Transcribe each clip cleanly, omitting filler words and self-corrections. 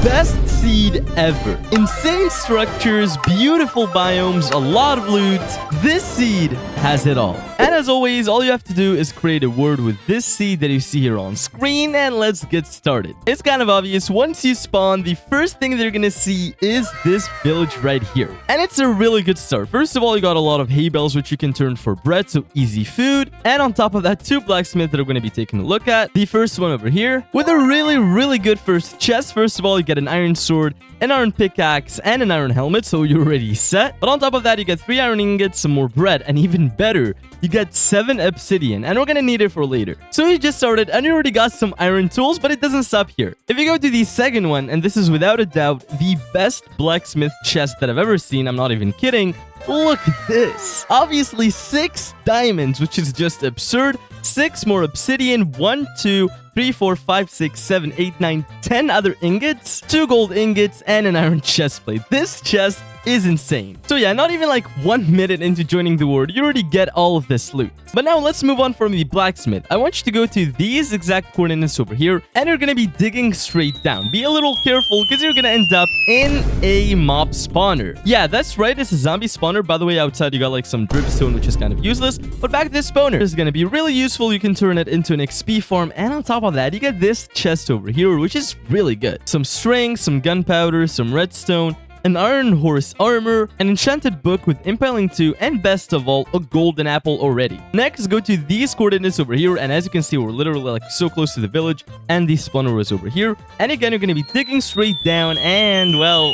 best seed ever. Insane structures, beautiful biomes, a lot of loot. This seed has it all. And as always, all you have to do is create a word with this seed that you see here on screen, and let's get started. It's kind of obvious. Once you spawn, the first thing that you're gonna see is this village right here. And it's a really good start. First of all, you got a lot of hay bales, which you can turn for bread, so easy food. And on top of that, 2 blacksmiths that we're gonna be taking a look at. The first one over here with a really good first chest. First of all, you get an iron sword, an iron pickaxe, and an iron helmet, so you're already set. But on top of that, you get 3 iron ingots, some more bread, and even better, you get 7 obsidian, and we're gonna need it for later. So you just started, and you already got some iron tools, but it doesn't stop here. If you go to the second one, and this is without a doubt the best blacksmith chest that I've ever seen, I'm not even kidding. Look at this. Obviously 6 diamonds, which is just absurd. 6 more obsidian, 1, 2, 3, 4, 5, 6, 7, 8, 9, 10 other ingots, 2 gold ingots, and an iron chest plate. This chest is insane. So yeah, not even like 1 minute into joining the world, you already get all of this loot. But now let's move on from the blacksmith. I want you to go to these exact coordinates over here, and you're gonna be digging straight down. Be a little careful, because you're gonna end up in a mob spawner. Yeah, that's right, it's a zombie spawner. By the way, outside you got like some dripstone, which is kind of useless. But back to this spawner, this is gonna be really useful. You can turn it into an XP farm, and on top of that, you get this chest over here, which is really good. Some string, some gunpowder, some redstone, an iron horse armor, an enchanted book with impaling 2, and best of all, a golden apple already. Next, go to these coordinates over here, and as you can see, we're literally like so close to the village, and the spawner was over here. And again, you're gonna be digging straight down, and well,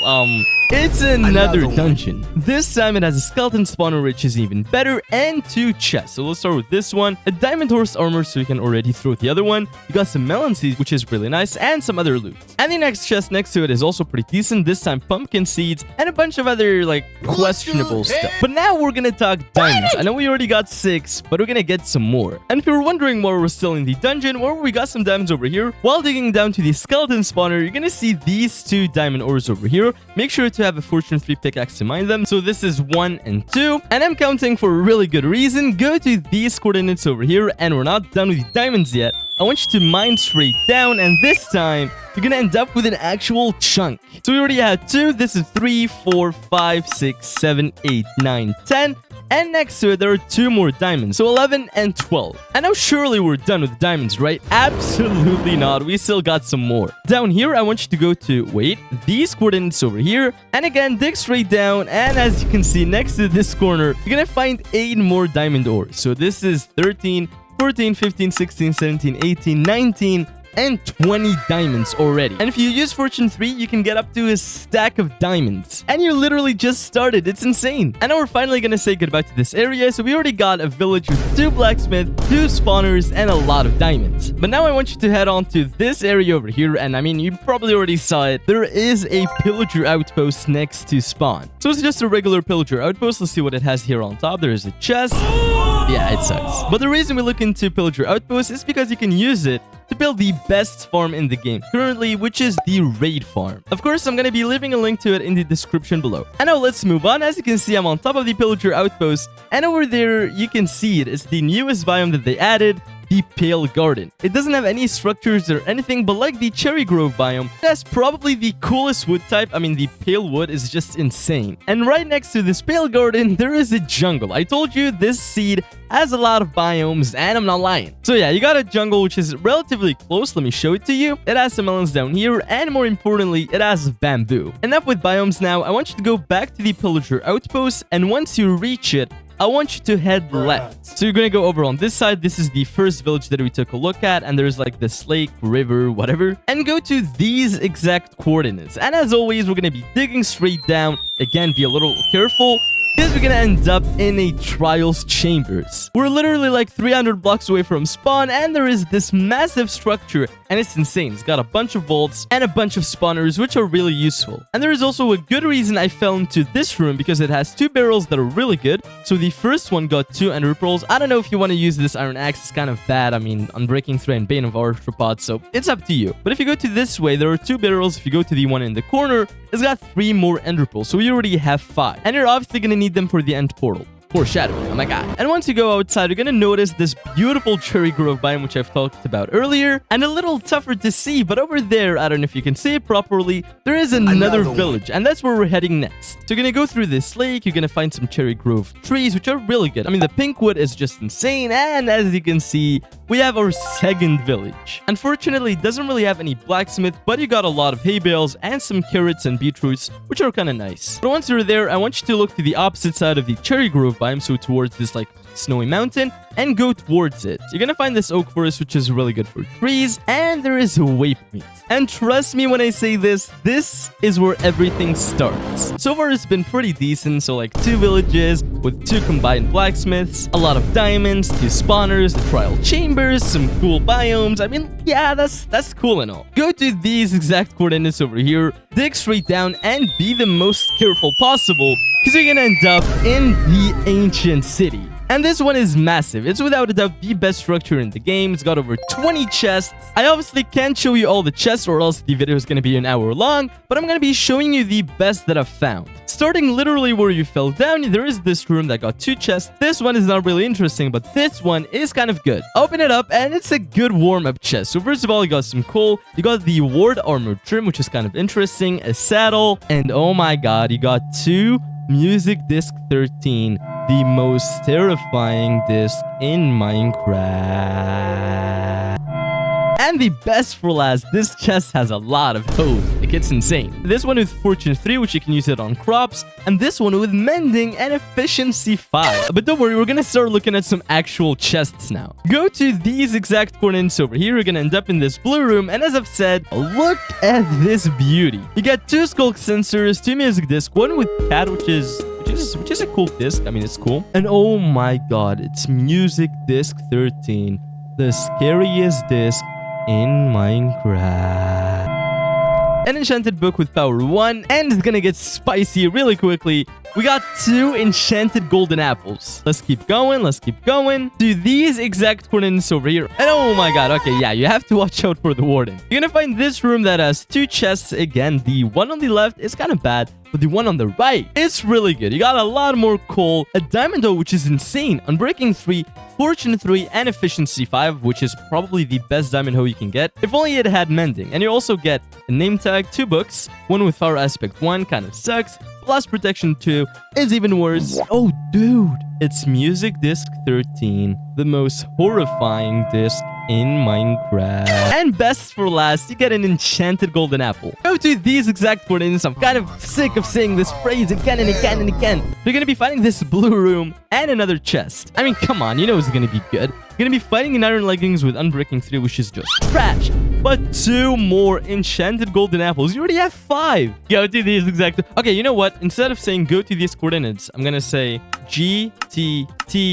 it's another dungeon. This time it has a skeleton spawner, which is even better, and 2 chests. So let's start with this one. A diamond horse armor, so you can already throw the other one. You got some melon seeds, which is really nice, and some other loot. And the next chest next to it is also pretty decent. This time pumpkin seeds, and a bunch of other like questionable stuff. But now we're gonna talk diamonds. I know we already got 6, but we're gonna get some more. And if you're wondering why we're still in the dungeon, well, we got some diamonds over here. While digging down to the skeleton spawner, you're gonna see these 2 diamond ores over here. Make sure to have a fortune 3 pickaxe to mine them. So this is 1 and 2, and I'm counting for a really good reason. Go to these coordinates over here, and we're not done with the diamonds yet. I want you to mine straight down, and this time you're gonna end up with an actual chunk. So we already had 2. This is 3, 4, 5, 6, 7, 8, 9, 10. And next to it, there are 2 more diamonds. So 11 and 12. And now surely we're done with diamonds, right? Absolutely not. We still got some more. Down here, I want you to go to, these coordinates over here. And again, dig straight down. And as you can see, next to this corner, you're gonna find 8 more diamond ores. So this is 13, 14, 15, 16, 17, 18, 19, and 20 diamonds already. And if you use fortune 3, you can get up to a stack of diamonds. And you literally just started. It's insane. And now we're finally gonna say goodbye to this area. So we already got a village with 2 blacksmiths, 2 spawners, and a lot of diamonds. But now I want you to head on to this area over here. And I mean, you probably already saw it. There is a pillager outpost next to spawn. So it's just a regular pillager outpost. Let's see what it has here on top. There is a chest. Yeah, it sucks. But the reason we look into pillager outpost is because you can use it to build the best farm in the game currently, which is the raid farm. Of course, I'm gonna be leaving a link to it in the description below. And now let's move on. As you can see, I'm on top of the pillager outpost, and over there you can see it. It's the newest biome that they added, the Pale Garden. It doesn't have any structures or anything, but like the Cherry Grove biome, it has probably the coolest wood type. I mean, the pale wood is just insane. And right next to this Pale Garden, there is a jungle. I told you this seed has a lot of biomes, and I'm not lying. So yeah, you got a jungle, which is relatively close. Let me show it to you. It has some melons down here, and more importantly, it has bamboo. Enough with biomes now. I want you to go back to the pillager outpost, and once you reach it, I want you to head left. So you're gonna go over on this side. This is the first village that we took a look at, and there's like this lake, river, whatever. And go to these exact coordinates. And as always, we're gonna be digging straight down. Again, be a little careful, because we're gonna end up in a trials chambers. We're literally like 300 blocks away from spawn, and there is this massive structure, and it's insane. It's got a bunch of vaults and a bunch of spawners, which are really useful. And there is also a good reason I fell into this room, because it has 2 barrels that are really good. So the first one got 2 ender pearls. I don't know if you want to use this iron axe. It's kind of bad. I mean, Unbreaking Thread and Bane of Arthropods, so it's up to you. But if you go to this way, there are 2 barrels. If you go to the one in the corner, it's got 3 more ender pearls. So you already have 5. And you're obviously gonna need them for the end portal. Foreshadowing, oh my god. And once you go outside, you're gonna notice this beautiful cherry grove biome, which I've talked about earlier, and a little tougher to see, but over there, I don't know if you can see it properly, there is another village, and that's where we're heading next. So you're gonna go through this lake, you're gonna find some cherry grove trees, which are really good. I mean, the pink wood is just insane, and as you can see, we have our second village. Unfortunately, it doesn't really have any blacksmith, but you got a lot of hay bales and some carrots and beetroots, which are kind of nice. But once you're there, I want you to look to the opposite side of the cherry grove biome, so towards this like snowy mountain, and go towards it. You're gonna find this oak forest, which is really good for trees, and there is a waypoint. And trust me when I say this is where everything starts. So far, it's been pretty decent. So like 2 villages with 2 combined blacksmiths, a lot of diamonds, 2 spawners, the trial chambers, some cool biomes. I mean, yeah, that's cool and all. Go to these exact coordinates over here, dig straight down, and be the most careful possible, because you're gonna end up in the ancient city. And this one is massive. It's without a doubt the best structure in the game. It's got over 20 chests. I obviously can't show you all the chests or else the video is going to be an hour long, but I'm going to be showing you the best that I've found. Starting literally where you fell down, there is this room that got 2 chests. This one is not really interesting, but this one is kind of good. Open it up and it's a good warm-up chest. So first of all, you got some coal. You got the ward armor trim, which is kind of interesting, a saddle, and oh my god, you got 2 music disc 13. The most terrifying disc in Minecraft. And the best for last, this chest has a lot of hoes. Like, it's insane. This one with Fortune 3, which you can use it on crops. And this one with Mending and Efficiency 5. But don't worry, we're gonna start looking at some actual chests now. Go to these exact coordinates over here. You're gonna end up in this blue room. And as I've said, look at this beauty. You got 2 skulk sensors, 2 music discs, 1 with cat, which is a cool disc. I mean, it's cool. And oh my god, it's music disc 13. The scariest disc in Minecraft. An enchanted book with power 1, and it's gonna get spicy really quickly. We got 2 enchanted golden apples. Let's keep going, to these exact coordinates over here. And oh my god, okay, yeah, you have to watch out for the warden. You're gonna find this room that has 2 chests. Again, the one on the left is kind of bad, but the one on the right, it's really good. You got a lot more coal, a diamond hoe, which is insane, unbreaking 3, Fortune 3, and Efficiency 5, which is probably the best diamond hoe you can get, if only it had Mending. And you also get a name tag, 2 books, one with Fire Aspect 1, kind of sucks, plus Protection 2 is even worse. Oh, dude, it's Music Disc 13, the most horrifying disc in Minecraft. And best for last, you get an enchanted golden apple. Go to these exact coordinates. I'm kind of sick of saying this phrase again and again and again. You're gonna be finding this blue room and another chest. I mean, come on, you know it's gonna be good. You're gonna be fighting in iron leggings with unbreaking 3, which is just trash. But 2 more enchanted golden apples. You already have 5. Go to these exact... Okay, you know what? Instead of saying go to these coordinates, I'm gonna say GTTC.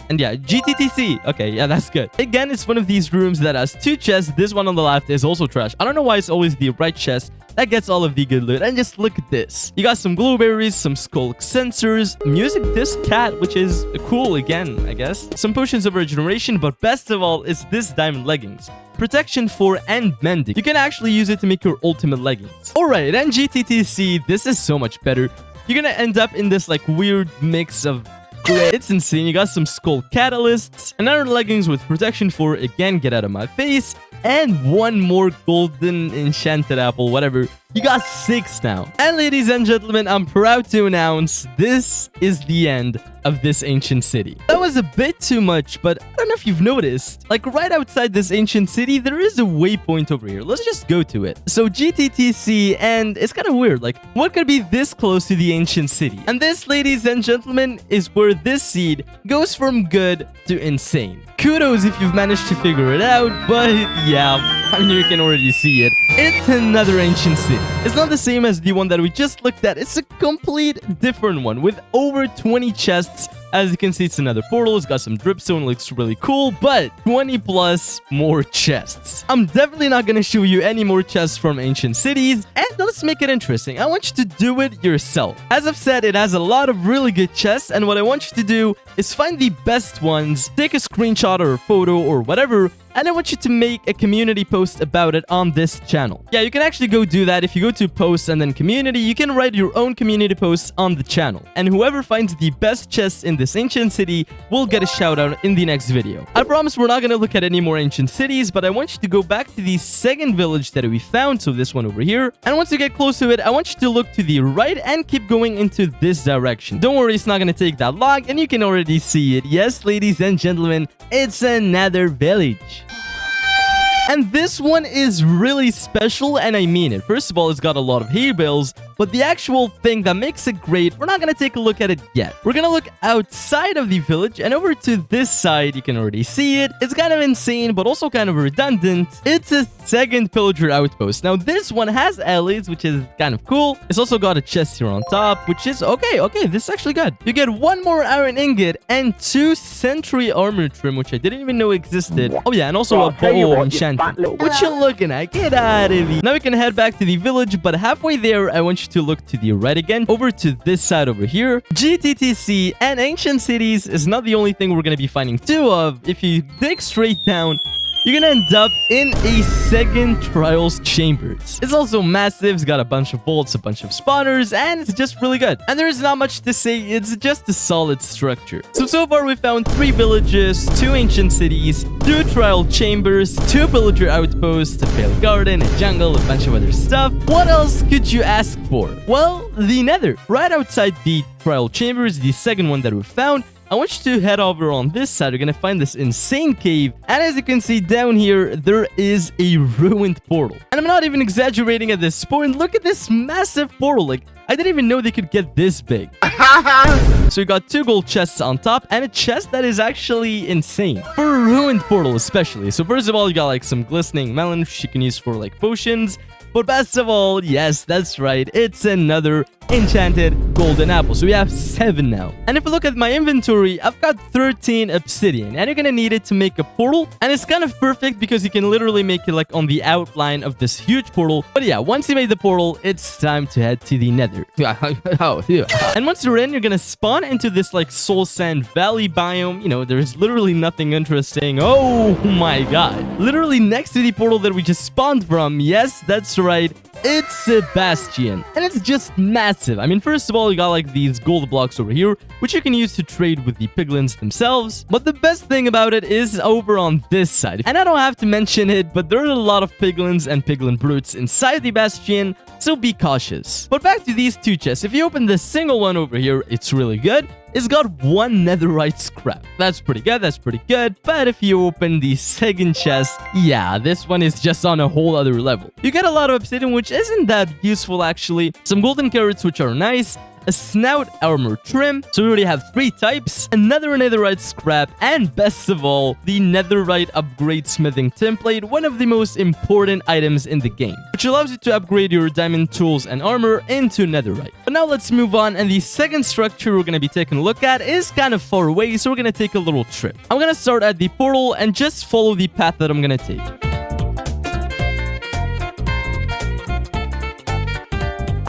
And yeah, GTTC. Okay, yeah, that's good. Again, it's one of these rooms that has 2 chests. This one on the left is also trash. I don't know why it's always the right chest that gets all of the good loot. And just look at this. You got some blueberries, some skulk sensors, music disc cat, which is cool again, I guess. Some potions of regeneration, but best of all is this diamond leggings. Protection 4 and Mending. You can actually use it to make your ultimate leggings. Alright, and GTTC, this is so much better. You're gonna end up in this like weird mix of... It's insane. You got some skull catalysts, another leggings with Protection 4, again, get out of my face, and 1 more golden enchanted apple, whatever. You got 6 now. And ladies and gentlemen, I'm proud to announce this is the end of this ancient city. That was a bit too much, but I don't know if you've noticed. Like right outside this ancient city, there is a waypoint over here. Let's just go to it. So GTTC, and it's kind of weird. Like what could be this close to the ancient city? And this, ladies and gentlemen, is where this seed goes from good to insane. Kudos if you've managed to figure it out, but yeah, I mean, you can already see it. It's another ancient city. It's not the same as the one that we just looked at. It's a complete different one with over 20 chests. As you can see, it's another portal. It's got some dripstone, looks really cool, but 20 plus more chests. I'm definitely not going to show you any more chests from ancient cities, and let's make it interesting. I want you to do it yourself. As I've said, it has a lot of really good chests, and what I want you to do is find the best ones, take a screenshot or a photo or whatever, and I want you to make a community post about it on this channel. Yeah, you can actually go do that. If you go to posts and then community, you can write your own community posts on the channel. And whoever finds the best chests in this ancient city will get a shout out in the next video. I promise we're not going to look at any more ancient cities, but I want you to go back to the second village that we found, so this one over here. And once you get close to it, I want you to look to the right and keep going into this direction. Don't worry, it's not going to take that long, and you can already see it. Yes, ladies and gentlemen, it's another village. And this one is really special, and I mean it. First of all, it's got a lot of hay bales, but the actual thing that makes it great, we're not going to take a look at it yet. We're going to look outside of the village, and over to this side, you can already see it. It's kind of insane, but also kind of redundant. It's a second pillager outpost. Now, this one has alleys, which is kind of cool. It's also got a chest here on top, which is okay, this is actually good. You get one more iron ingot and 2 sentry armor trim, which I didn't even know existed. Oh yeah, and also a bow enchantment. What you looking at? Get out of here. Now we can head back to the village, but halfway there, I want you to look to the right again, over to this side over here. GTTC and ancient cities is not the only thing we're going to be finding 2 of. If you dig straight down, you're gonna end up in a second trials chambers. It's also massive. It's got a bunch of vaults, a bunch of spawners, and it's just really good. And there is not much to say. It's just a solid structure. So far we found 3 villages, 2 ancient cities, 2 trial chambers, 2 pillager outposts, a failed garden, a jungle, a bunch of other stuff. What else could you ask for? Well, the Nether. Right outside the trial chambers, the second one that we found, I want you to head over on this side. You're going to find this insane cave. And as you can see down here, there is a ruined portal. And I'm not even exaggerating at this point. Look at this massive portal. Like, I didn't even know they could get this big. So you got 2 gold chests on top and a chest that is actually insane. For a ruined portal especially. So first of all, you got like some glistening melon, which you can use for like potions. But best of all, yes, that's right, it's another enchanted golden apple. So we have 7 now. And if you look at my inventory, I've got 13 obsidian. And you're going to need it to make a portal. And it's kind of perfect because you can literally make it like on the outline of this huge portal. But yeah, once you made the portal, it's time to head to the Nether. And once you're in, you're going to spawn into this like soul sand valley biome. You know, there's literally nothing interesting. Oh my god. Literally next to the portal that we just spawned from. Yes, that's right. It's a bastion. And it's just massive. I mean, first of all, you got like these gold blocks over here, which you can use to trade with the piglins themselves. But the best thing about it is over on this side. And I don't have to mention it, but there are a lot of piglins and piglin brutes inside the bastion, so be cautious. But back to these 2 chests. If you open the single one over here, it's really good. It's got 1 netherite scrap. That's pretty good. But if you open the second chest, yeah, this one is just on a whole other level. You get a lot of obsidian, which isn't that useful actually. Some golden carrots, which are nice. A snout armor trim, so we already have 3 types, another netherite scrap, and best of all, the netherite upgrade smithing template, one of the most important items in the game, which allows you to upgrade your diamond tools and armor into netherite. But now let's move on, and the second structure we're going to be taking a look at is kind of far away, so we're going to take a little trip. I'm going to start at the portal and just follow the path that I'm going to take.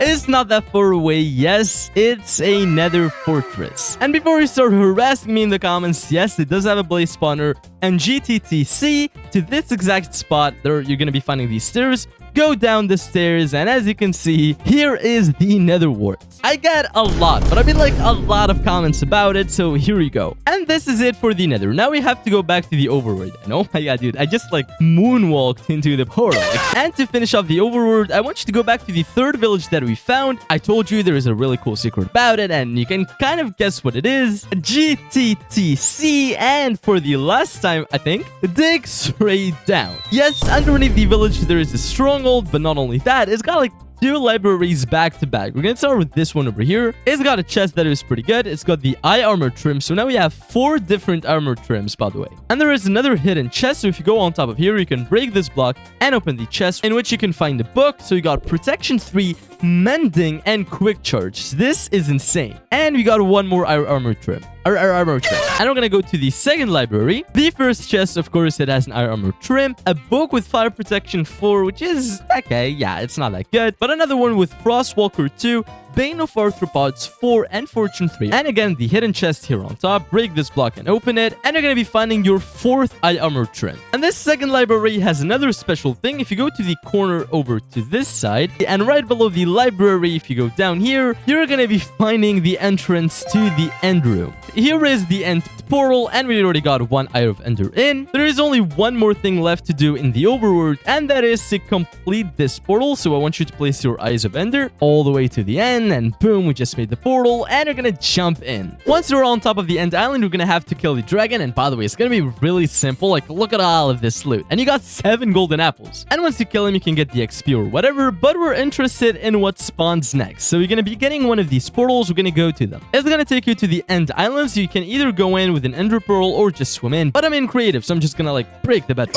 It's not that far away. Yes, it's a nether fortress. And before you start harassing me in the comments, yes, it does have a blaze spawner and GTTC to this exact spot. There, you're going to be finding these stairs. Go down the stairs, and as you can see, here is the nether wart. I get a lot, but I mean like a lot of comments about it, so here we go. And this is it for the nether. Now we have to go back to the overworld. And oh my god, dude, I just like moonwalked into the portal. And to finish off the overworld, I want you to go back to the 3rd village that we found. I told you there is a really cool secret about it, and you can kind of guess what it is. GTTC, and for the last time, I think, dig straight down. Yes, underneath the village, there is a stronghold. But not only that, it's got like 2 libraries back to back. We're gonna start with this one over here. It's got a chest that is pretty good. It's got the eye armor trim. So now we have 4 different armor trims, by the way. And there is another hidden chest. So if you go on top of here, you can break this block and open the chest, in which you can find a book. So you got protection 3, mending, and quick charge. This is insane. And we got 1 more armor trim. Armor trim. And we're gonna go to the second library. The first chest, of course, it has an iron armor trim, a book with fire protection 4, which is okay. Yeah, it's not that good. But another one with Frostwalker 2, Bane of Arthropods 4 and Fortune 3. And again, the hidden chest here on top. Break this block and open it. And you're going to be finding your 4th eye armor trim. And this second library has another special thing. If you go to the corner over to this side, and right below the library, if you go down here, you're going to be finding the entrance to the end room. Here is the end portal, and we already got 1 Eye of Ender in. There is only one more thing left to do in the overworld, and that is to complete this portal. So I want you to place your Eyes of Ender all the way to the end, and boom, we just made the portal, and you're gonna jump in. Once you're on top of the end island, you're gonna have to kill the dragon, and by the way, it's gonna be really simple. Like, look at all of this loot, and you got 7 golden apples. And once you kill him, you can get the XP or whatever, but we're interested in what spawns next. So you're gonna be getting one of these portals. We're gonna go to them. It's gonna take you to the end island, so you can either go in with an ender pearl or just swim in, but I'm in creative, so I'm just gonna like break the bed.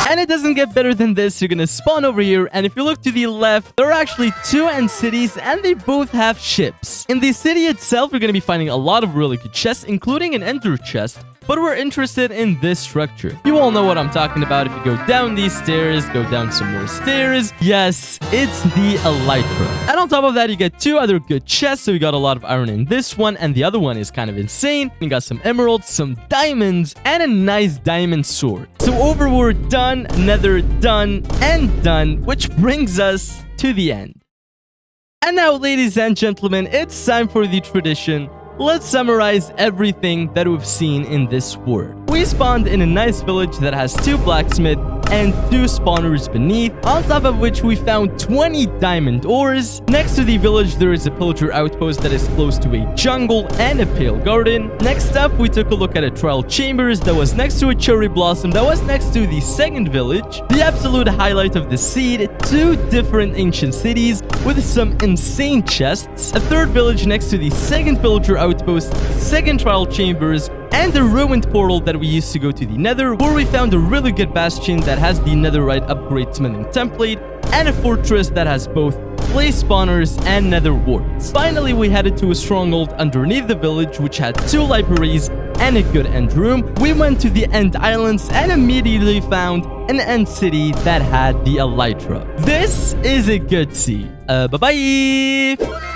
And it doesn't get better than this. You're gonna spawn over here, and if you look to the left, there are actually 2 end cities, and they both have ships. In the city itself, you're gonna be finding a lot of really good chests, including an ender chest, but we're interested in this structure. You all know what I'm talking about. If you go down these stairs, go down some more stairs. Yes, it's the elytra. And on top of that, you get 2 other good chests. So we got a lot of iron in this one, and the other one is kind of insane. You got some emeralds, some diamonds, and a nice diamond sword. So overworld done, nether done, and done, which brings us to the end. And now, ladies and gentlemen, it's time for the tradition. Let's summarize everything that we've seen in this world. We spawned in a nice village that has 2 blacksmiths and 2 spawners beneath, on top of which we found 20 diamond ores. Next to the village, there is a pillager outpost that is close to a jungle and a pale garden. Next up, we took a look at a trial chambers that was next to a cherry blossom that was next to the second village. The absolute highlight of the seed, 2 different ancient cities with some insane chests, a 3rd village next to the second pillager outpost, 2nd trial chambers, and the ruined portal that we used to go to the nether, where we found a really good bastion that has the netherite upgrade smithing template, and a fortress that has both place spawners and nether wards. Finally, we headed to a stronghold underneath the village, which had 2 libraries and a good end room. We went to the end islands and immediately found an end city that had the elytra. This is a good seed. Bye-bye!